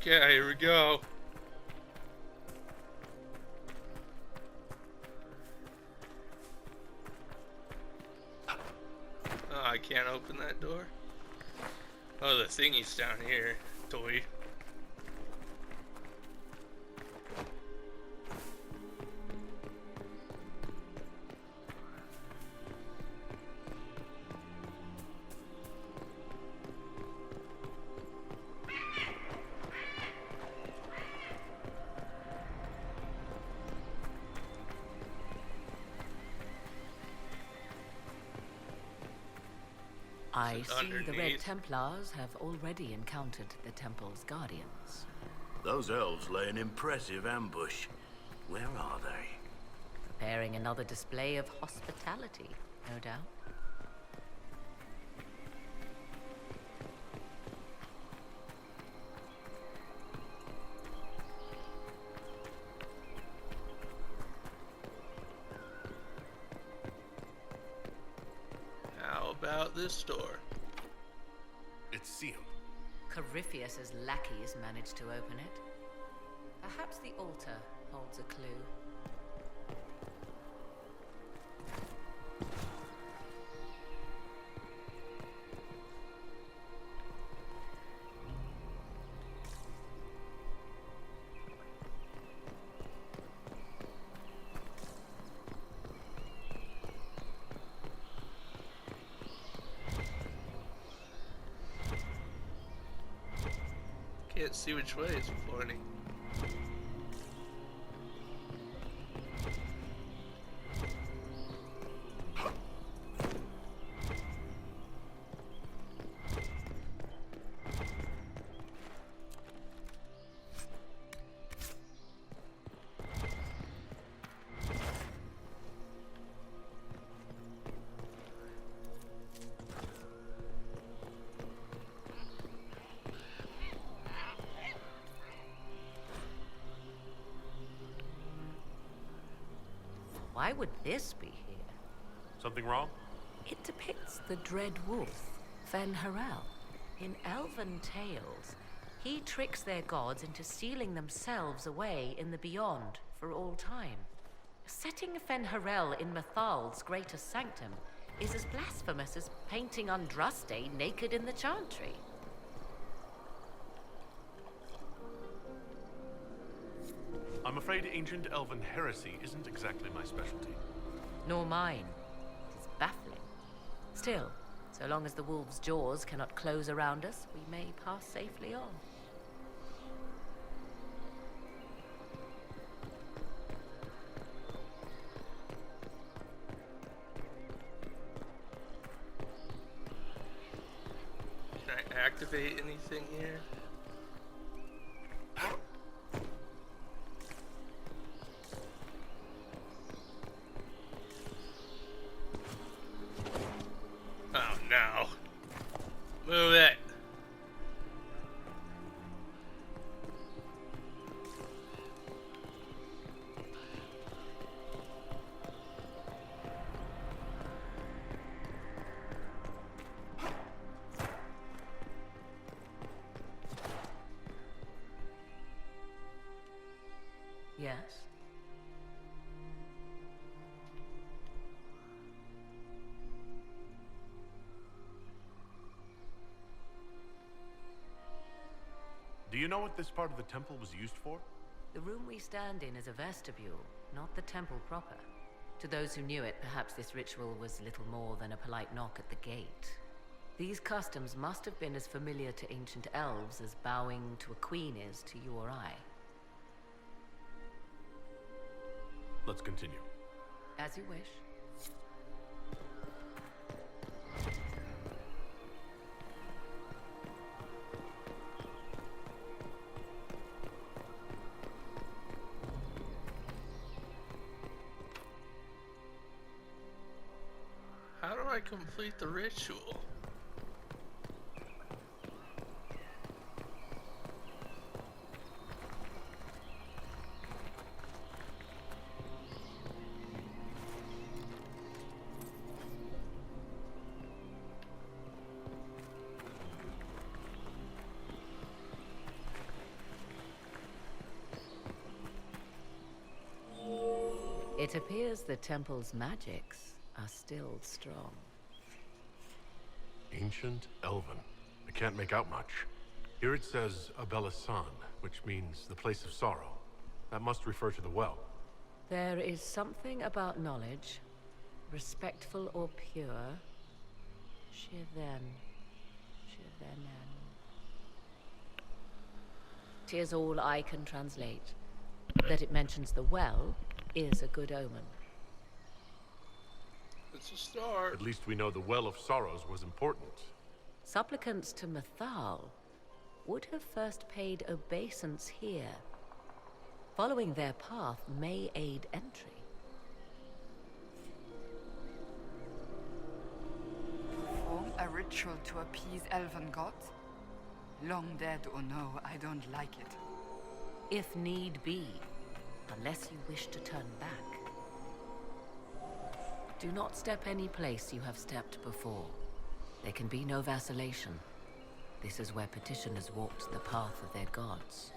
Okay, here we go. Oh, I can't open that door. Oh, the thingy's down here. Toy. I see the Red Underneath. Templars have already encountered the temple's guardians. Those elves lay an impressive ambush. Where are they? Preparing another display of hospitality, no doubt. How about this door? It's sealed. Corypheus's lackeys managed to open it. Perhaps the altar holds a clue. Can't see which way it's pointing. Why would this be here? Something wrong? It depicts the dread wolf, Fen-Harel. In elven tales, he tricks their gods into sealing themselves away in the beyond for all time. Setting Fen-Harel in Mathal's greatest sanctum is as blasphemous as painting Andraste naked in the chantry. I'm afraid ancient elven heresy isn't exactly my specialty. Nor mine. It is baffling. Still, so long as the wolf's jaws cannot close around us, we may pass safely on. Can I activate anything here? Oh no. Move it. Yes? Do you know what this part of the temple was used for? The room we stand in is a vestibule, not the temple proper. To those who knew it, perhaps this ritual was little more than a polite knock at the gate. These customs must have been as familiar to ancient elves as bowing to a queen is to you or I. Let's continue. As you wish. How do I complete the ritual? It appears the temple's magics are still strong. Ancient Elven. I can't make out much. Here it says eeliason, which means the place of sorrow. That must refer to the well. There is something about knowledge, respectful or pure. Shiven. Shivenen. 'Tis all I can translate. That it mentions the well is a good omen. It's a start. At least we know the Well of Sorrows was important. Supplicants to Mythal would have first paid obeisance here. Following their path may aid entry. Perform a ritual to appease elven gods? Long dead or no, I don't like it. If need be, unless you wish to turn back. Do not step any place you have stepped before. There can be no vacillation. This is where petitioners walked the path of their gods.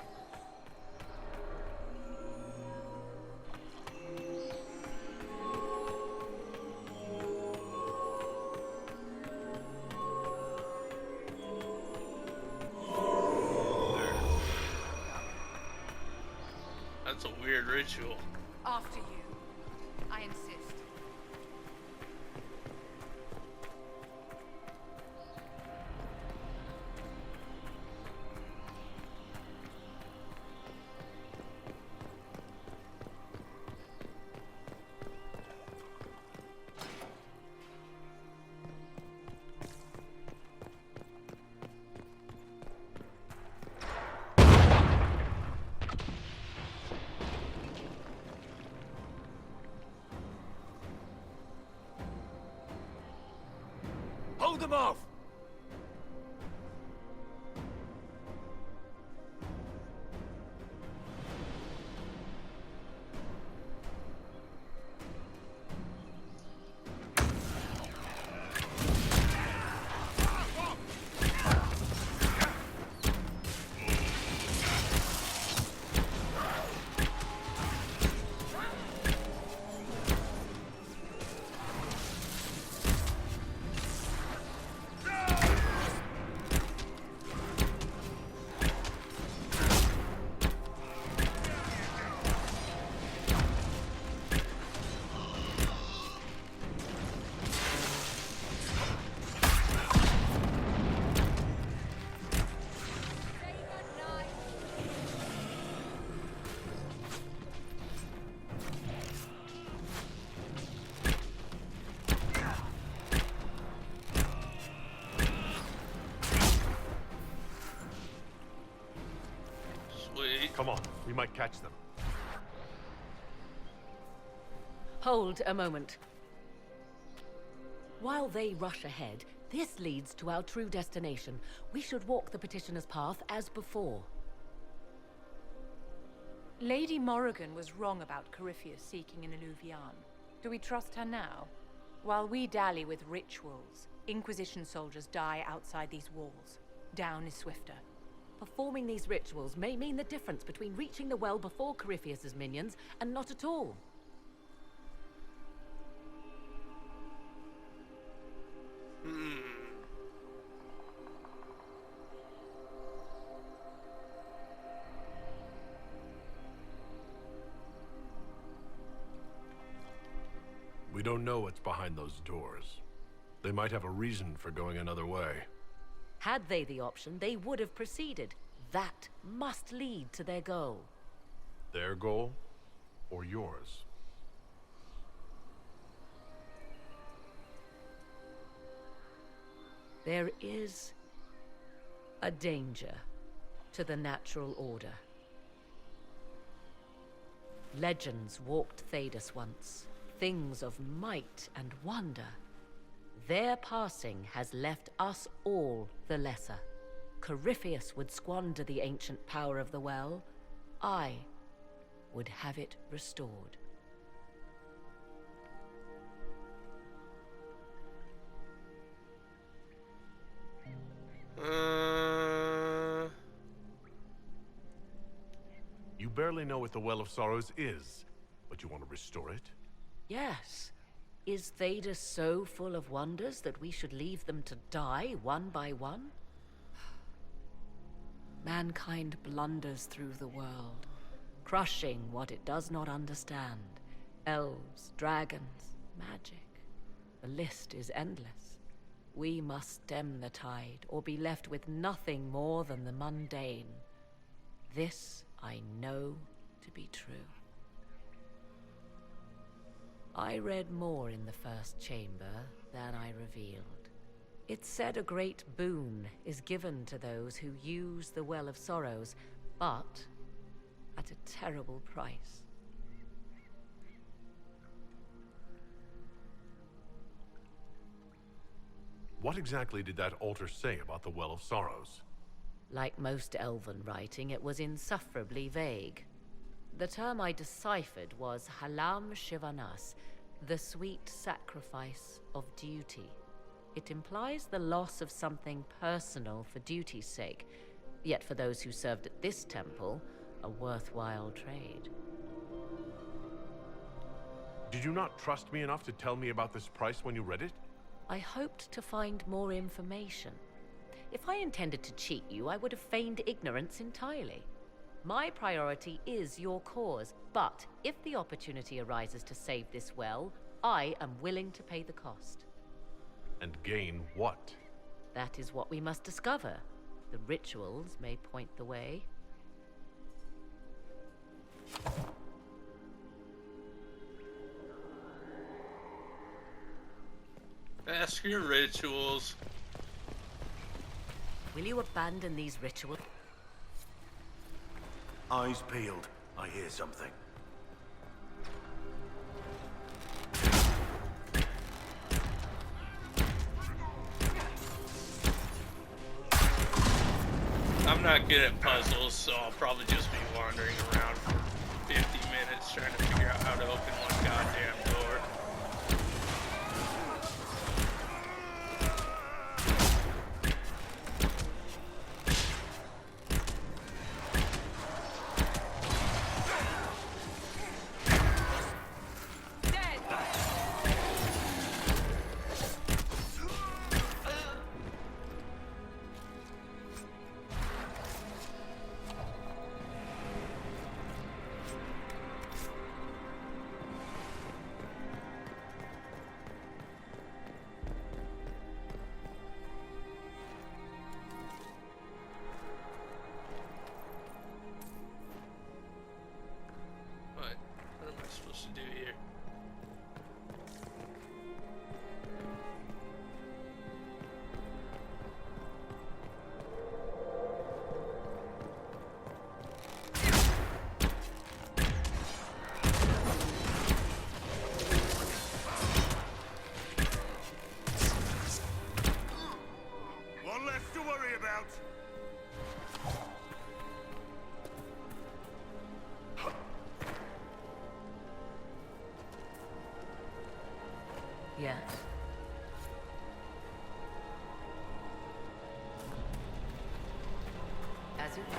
That's a weird ritual. After you. I insist. Hold them off! Sweet. Come on, we might catch them. Hold a moment. While they rush ahead, this leads to our true destination. We should walk the petitioner's path as before. Lady Morrigan was wrong about Corypheus seeking an eeliason. Do we trust her now? While we dally with rituals, Inquisition soldiers die outside these walls. Down is swifter. Performing these rituals may mean the difference between reaching the well before Corypheus's minions and not at all. We don't know what's behind those doors. They might have a reason for going another way. Had they the option, they would have proceeded. That must lead to their goal. Their goal, or yours? There is a danger to the natural order. Legends walked Thedas once, things of might and wonder. Their passing has left us all the lesser. Corypheus would squander the ancient power of the well. I would have it restored. You barely know what the Well of Sorrows is, But you want to restore it? Yes. Is Theda so full of wonders that we should leave them to die one by one? Mankind blunders through the world, crushing what it does not understand. Elves, dragons, magic. The list is endless. We must stem the tide, or be left with nothing more than the mundane. This I know to be true. I read more in the first chamber than I revealed. It said a great boon is given to those who use the Well of Sorrows, but at a terrible price. What exactly did that altar say about the Well of Sorrows? Like most elven writing, it was insufferably vague. The term I deciphered was Halam Shivanas, the sweet sacrifice of duty. It implies the loss of something personal for duty's sake, yet for those who served at this temple, a worthwhile trade. Did you not trust me enough to tell me about this price when you read it? I hoped to find more information. If I intended to cheat you, I would have feigned ignorance entirely. My priority is your cause, but if the opportunity arises to save this well, I am willing to pay the cost. And gain what? That is what we must discover. The rituals may point the way. Ask your rituals. Will you abandon these rituals? Eyes peeled. I hear something. I'm not good at puzzles, so I'll probably just be wandering around for 50 minutes trying to figure out how to open one goddamn door. What am I supposed to do here? One less to worry about. Yes. As you wish.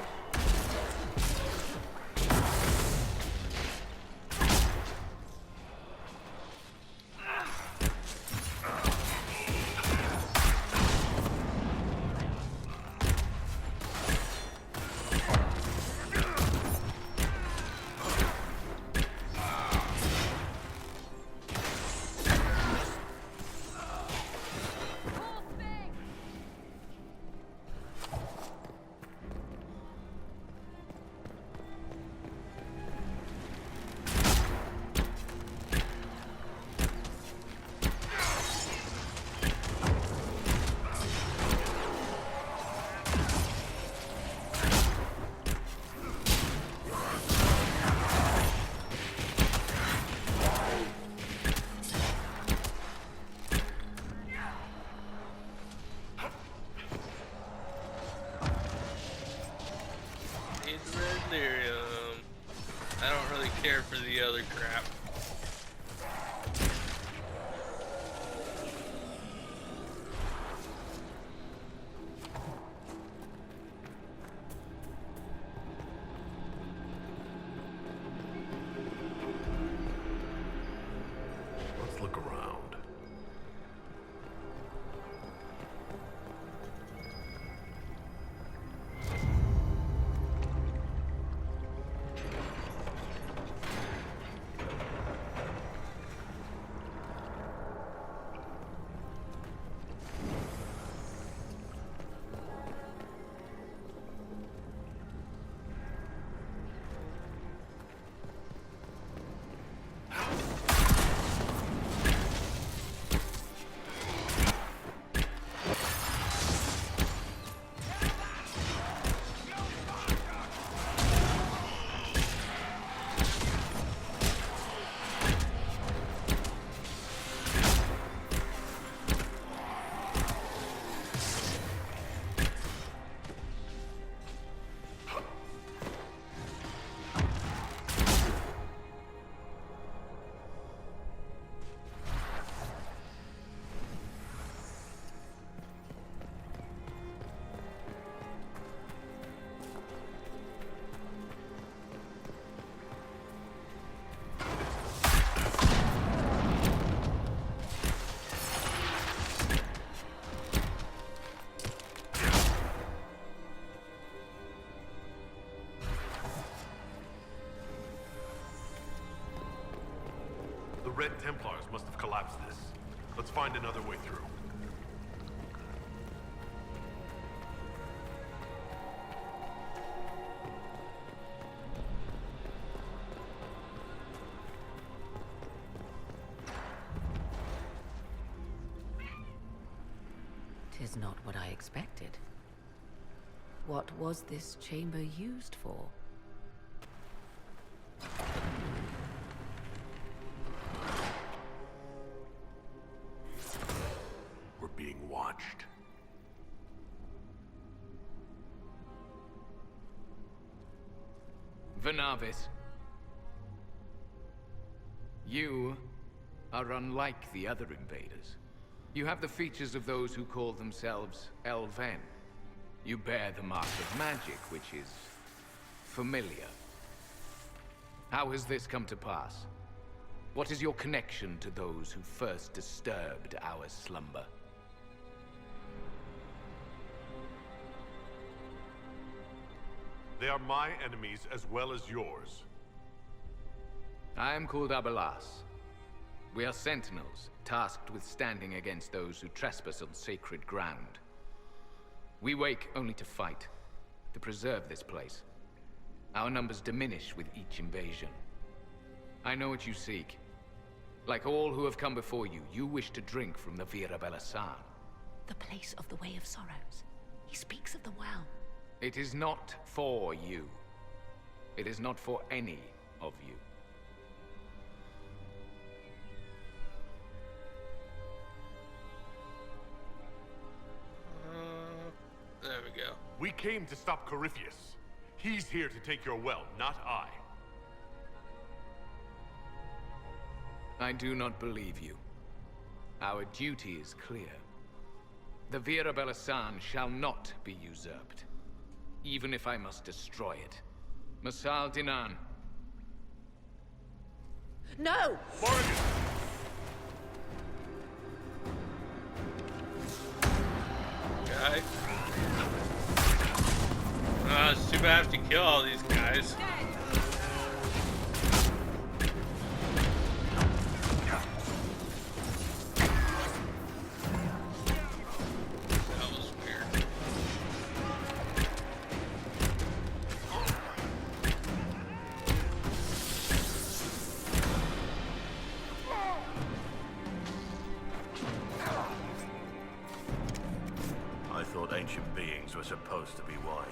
I don't really care for the other crap. Red Templars must have collapsed this. Let's find another way through. Tis not what I expected. What was this chamber used for? We're being watched. Vernavis. You are unlike the other invaders. You have the features of those who call themselves Elven. You bear the mark of magic, which is familiar. How has this come to pass? What is your connection to those who first disturbed our slumber? They are my enemies as well as yours. I am called Abelas. We are sentinels, tasked with standing against those who trespass on sacred ground. We wake only to fight, to preserve this place. Our numbers diminish with each invasion. I know what you seek. Like all who have come before you, you wish to drink from the Vira Belasan. The place of the Way of Sorrows. He speaks of the well. It is not for you. It is not for any of you. There we go. We came to stop Corypheus. He's here to take your well, not I. I do not believe you. Our duty is clear. The Vira Belasan shall not be usurped, even if I must destroy it. Masal Dinan. No! Morgan! Okay. It's too bad I have to kill all these guys. That was weird. I thought ancient beings were supposed to be wise.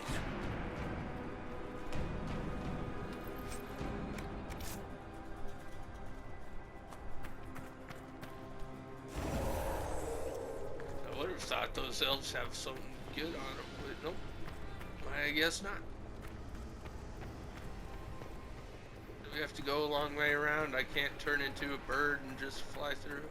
I would have thought those elves have something good on them, but nope. I guess not. Do we have to go a long way around? I can't turn into a bird and just fly through.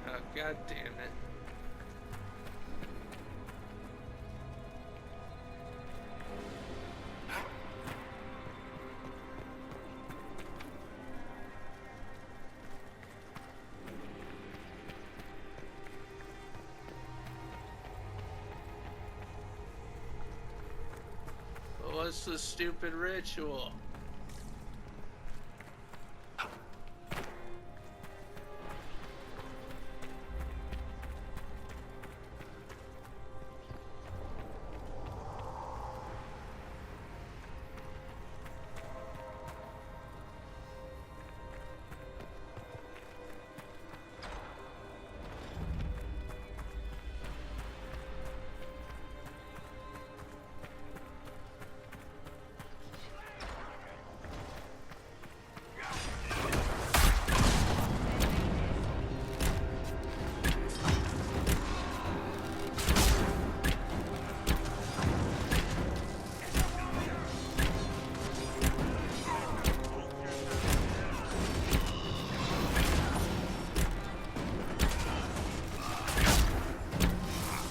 Oh, God damn it. What's the stupid ritual?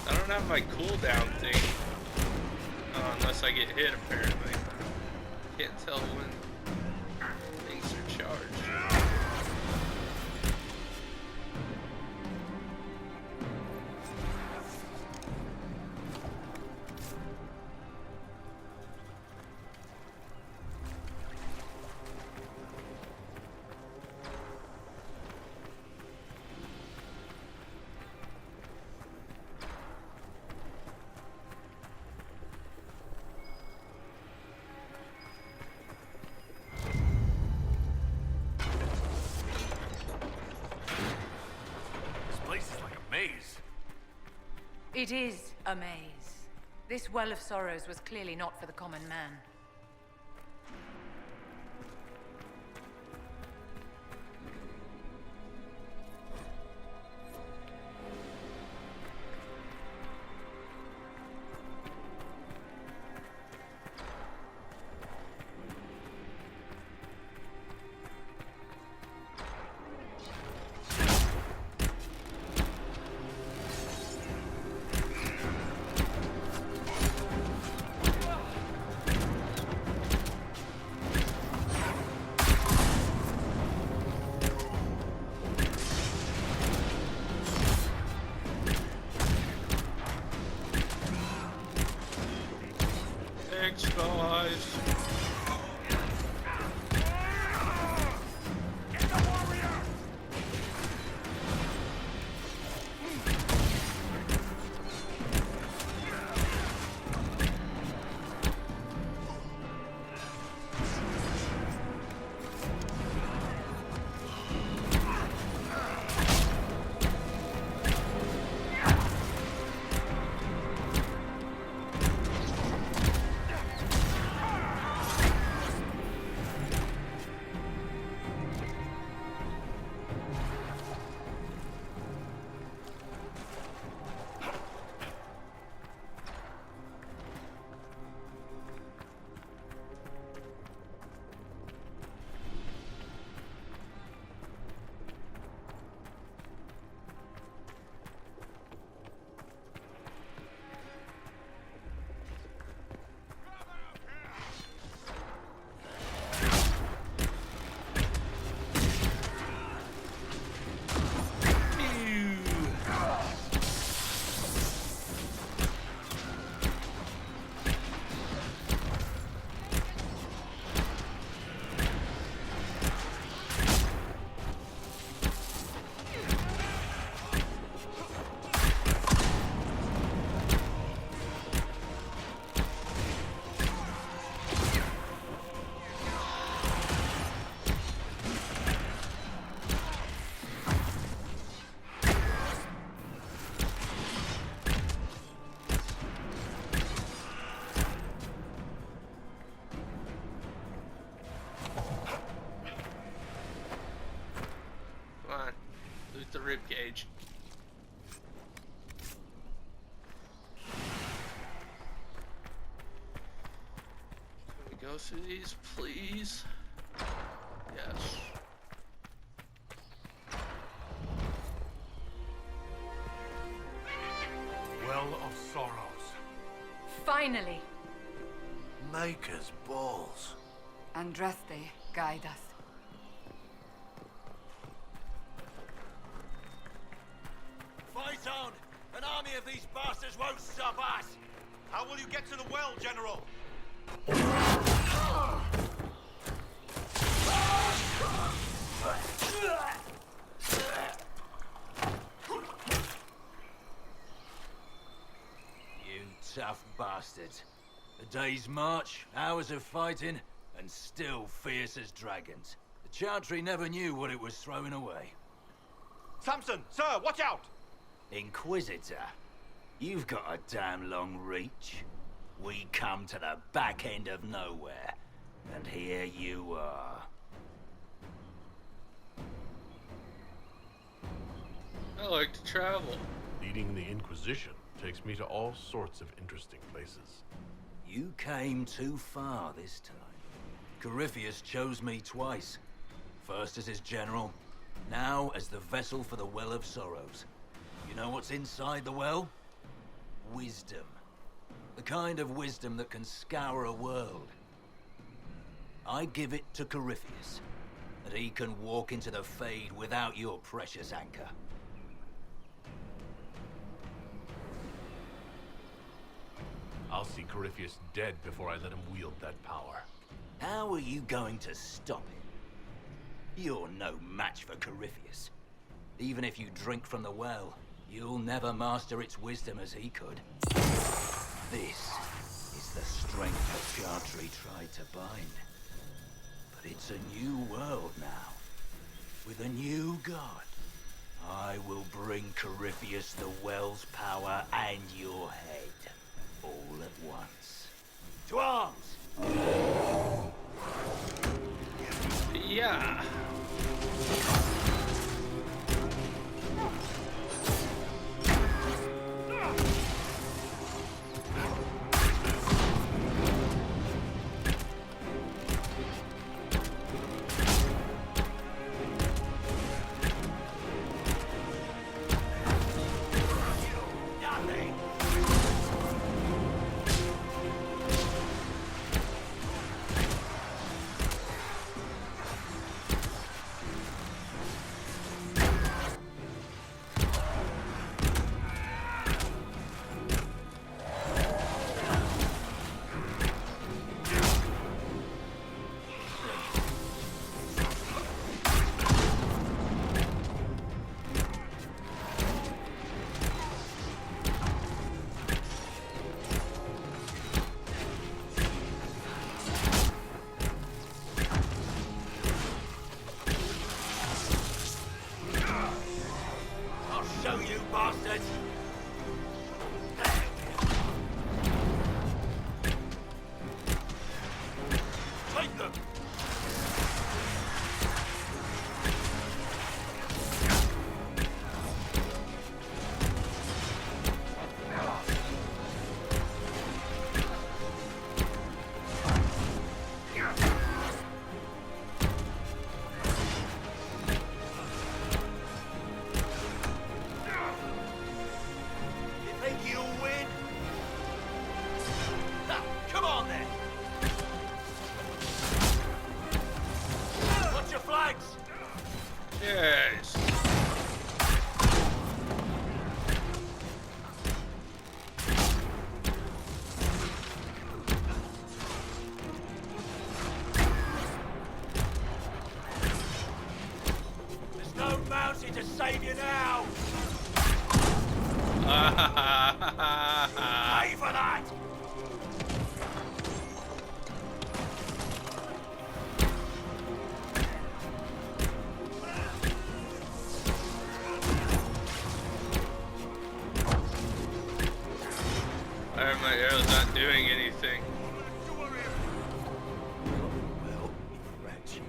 I don't have my cooldown thing. Unless I get hit, apparently. Can't tell when things are charged. maze. It is a maze. This Well of Sorrows was clearly not for the common man. Thanks, guys. The rib cage. Can we go through these, please? Yes. Well of Sorrows. Finally! Maker's balls. Andraste, guide us. Fight on! An army of these bastards won't stop us! How will you get to the well, General? You tough bastards. A day's march, hours of fighting, and still fierce as dragons. The Chantry never knew what it was throwing away. Samson, sir, watch out! Inquisitor, you've got a damn long reach. We come to the back end of nowhere, and here you are. I like to travel. Leading the Inquisition takes me to all sorts of interesting places. You came too far this time. Corypheus chose me twice. First as his general, now as the vessel for the Well of Sorrows. You know what's inside the well? Wisdom. The kind of wisdom that can scour a world. I give it to Corypheus, that he can walk into the Fade without your precious anchor. I'll see Corypheus dead before I let him wield that power. How are you going to stop him? You're no match for Corypheus. Even if you drink from the well, you'll never master its wisdom as he could. This is the strength the Chantry tried to bind. But it's a new world now, with a new god, I will bring Corypheus the well's power and your head, all at once. To arms! Yeah. Show you bastards! Take them! Think you'll win? Come on then! Watch your flanks! Yes. There's no mountain to save you now! Pay for that! Why are my arrows not doing anything? Well, wretch.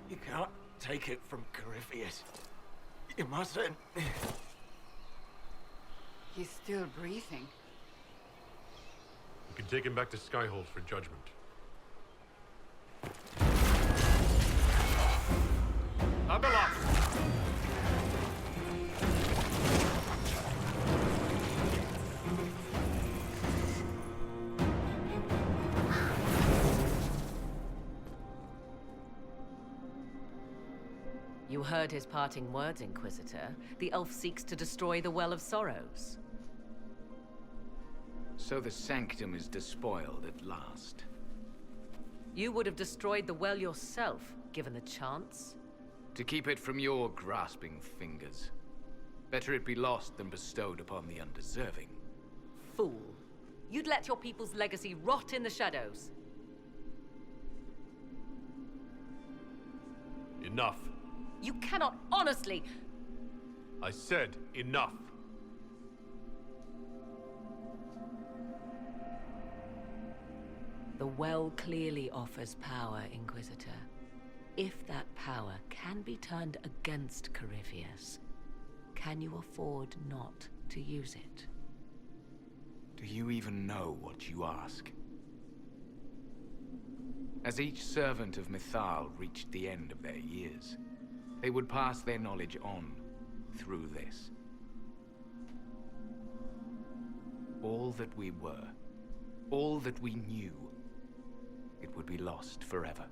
You can't take it from Corypheus. You mustn't. He's still breathing. You can take him back to Skyhold for judgment. Abelas! You heard his parting words, Inquisitor. The elf seeks to destroy the Well of Sorrows. So the sanctum is despoiled at last. You would have destroyed the well yourself, given the chance. To keep it from your grasping fingers. Better it be lost than bestowed upon the undeserving. Fool. You'd let your people's legacy rot in the shadows. Enough. You cannot honestly... I said enough. The well clearly offers power, Inquisitor. If that power can be turned against Corypheus, can you afford not to use it? Do you even know what you ask? As each servant of Mythal reached the end of their years, they would pass their knowledge on through this. All that we were, all that we knew, it would be lost forever.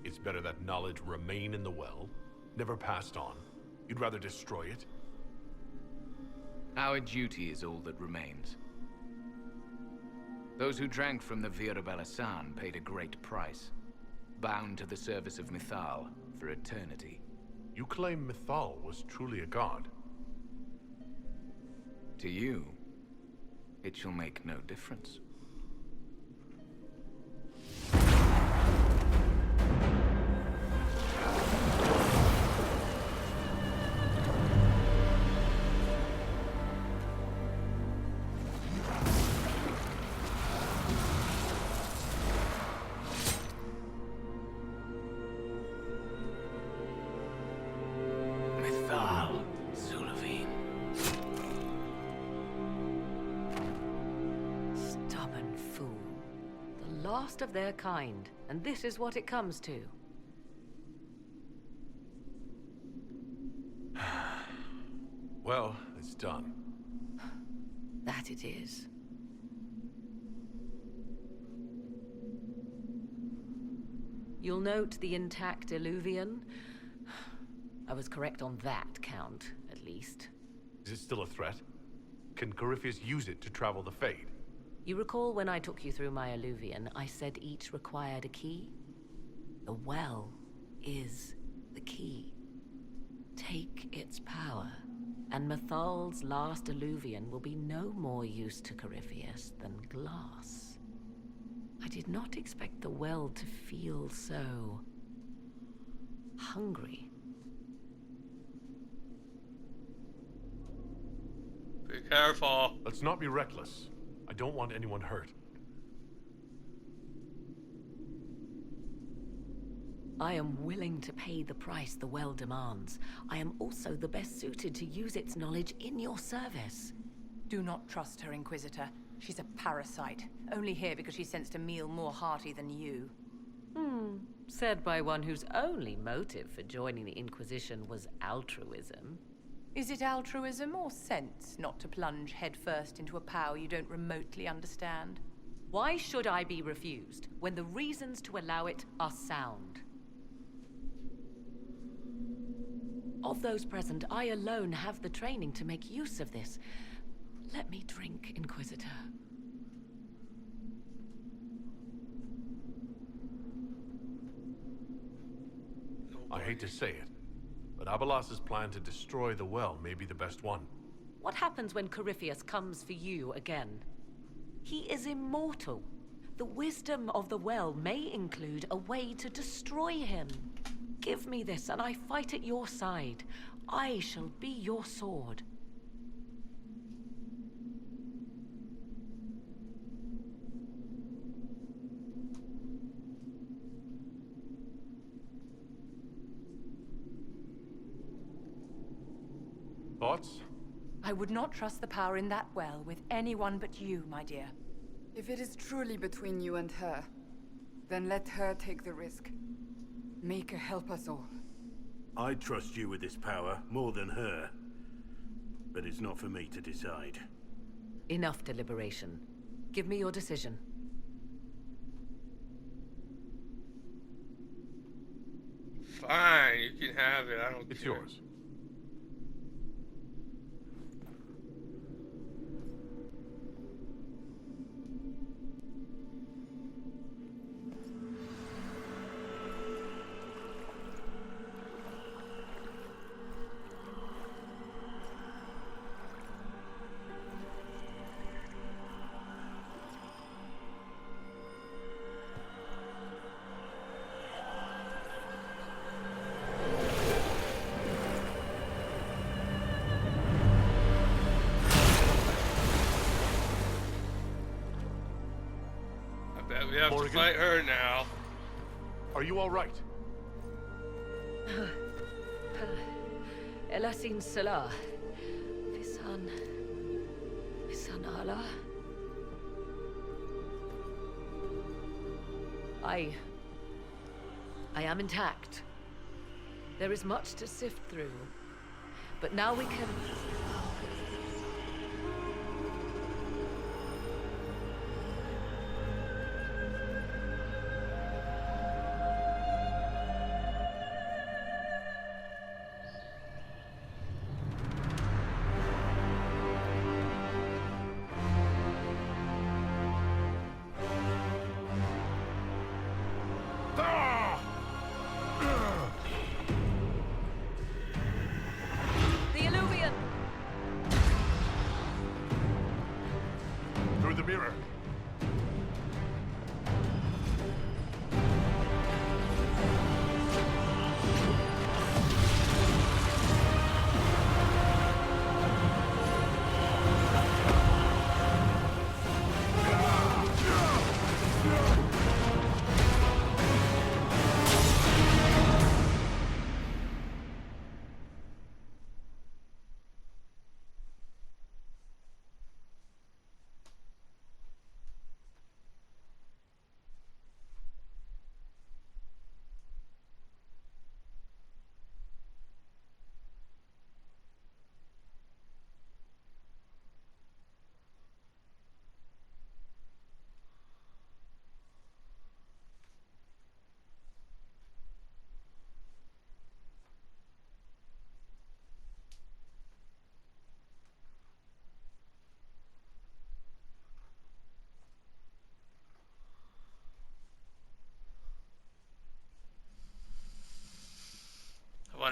It's better that knowledge remain in the well, never passed on. You'd rather destroy it? Our duty is all that remains. Those who drank from the Virabella-san paid a great price, bound to the service of Mythal for eternity. You claim Mythal was truly a god. To you, it shall make no difference. last of their kind, and this is what it comes to. Well, it's done. That it is. You'll note the intact Eluvian. I was correct on that count, at least. Is it still a threat? Can Corypheus use it to travel the Fade? You recall when I took you through my Eluvian, I said each required a key? The well is the key. Take its power, and Mathal's last Eluvian will be no more use to Corypheus than glass. I did not expect the well to feel so hungry. Be careful. Let's not be reckless. I don't want anyone hurt. I am willing to pay the price the well demands. I am also the best suited to use its knowledge in your service. Do not trust her, Inquisitor. She's a parasite, only here because she sensed a meal more hearty than you. Said by one whose only motive for joining the Inquisition was altruism. Is it altruism or sense not to plunge headfirst into a power you don't remotely understand? Why should I be refused when the reasons to allow it are sound? Of those present, I alone have the training to make use of this. Let me drink, Inquisitor. I hate to say it, but Abelas's plan to destroy the well may be the best one. What happens when Corypheus comes for you again? He is immortal. The wisdom of the well may include a way to destroy him. Give me this, and I fight at your side. I shall be your sword. Thoughts? I would not trust the power in that well with anyone but you, my dear. If it is truly between you and her, then let her take the risk. Make her help us all. I trust you with this power more than her. But it's not for me to decide. Enough deliberation. Give me your decision. Fine, you can have it. I don't It's care. yours. I bet we have Morgan? to fight her now. Are you all right? Elasin Salah. Visan Allah. I am intact. There is much to sift through. But now we can... The Illuvian! Through the mirror.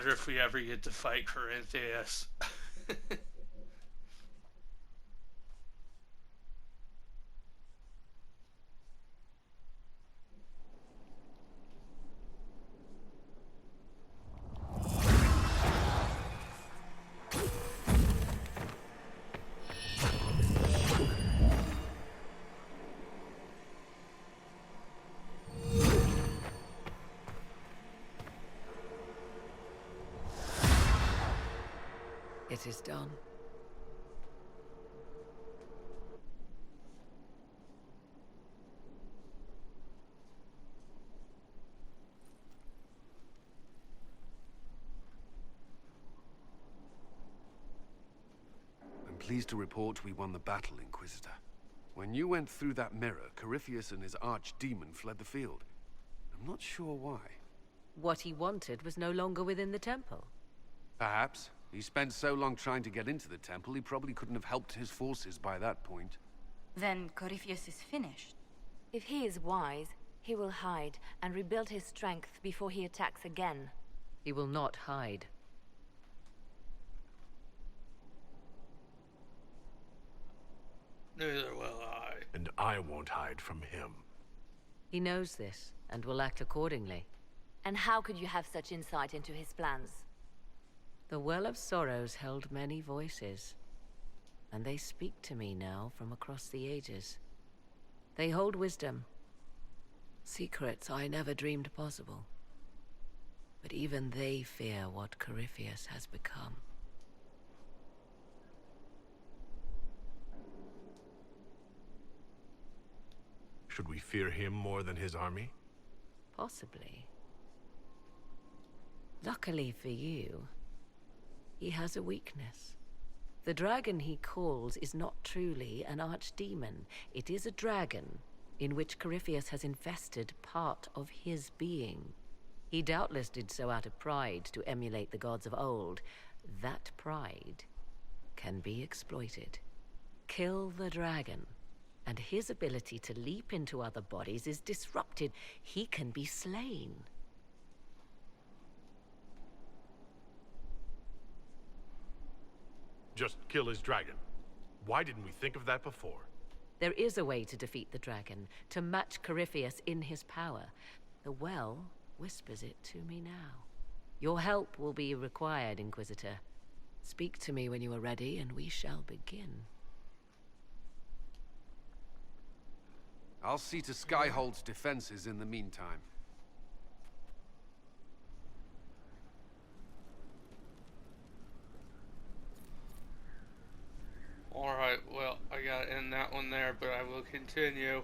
wonder if we ever get to fight Corinthians. It is done. I'm pleased to report we won the battle, Inquisitor. When you went through that mirror, Corypheus and his archdemon fled the field. I'm not sure why. What he wanted was no longer within the temple. Perhaps. He spent so long trying to get into the temple, he probably couldn't have helped his forces by that point. Then Corypheus is finished. If he is wise, he will hide and rebuild his strength before he attacks again. He will not hide. Neither will I. And I won't hide from him. He knows this, and will act accordingly. And how could you have such insight into his plans? The Well of Sorrows held many voices, and they speak to me now from across the ages. They hold wisdom, secrets I never dreamed possible. But even they fear what Corypheus has become. Should we fear him more than his army? Possibly. Luckily for you, he has a weakness. The dragon he calls is not truly an archdemon. It is a dragon in which Corypheus has infested part of his being. He doubtless did so out of pride to emulate the gods of old. That pride can be exploited. Kill the dragon, and his ability to leap into other bodies is disrupted. He can be slain. Just kill his dragon. Why didn't we think of that before? There is a way to defeat the dragon, to match Corypheus in his power. The well whispers it to me now. Your help will be required, Inquisitor. Speak to me when you are ready, and we shall begin. I'll see to Skyhold's defenses in the meantime. Alright, well, I gotta end that one there, but I will continue.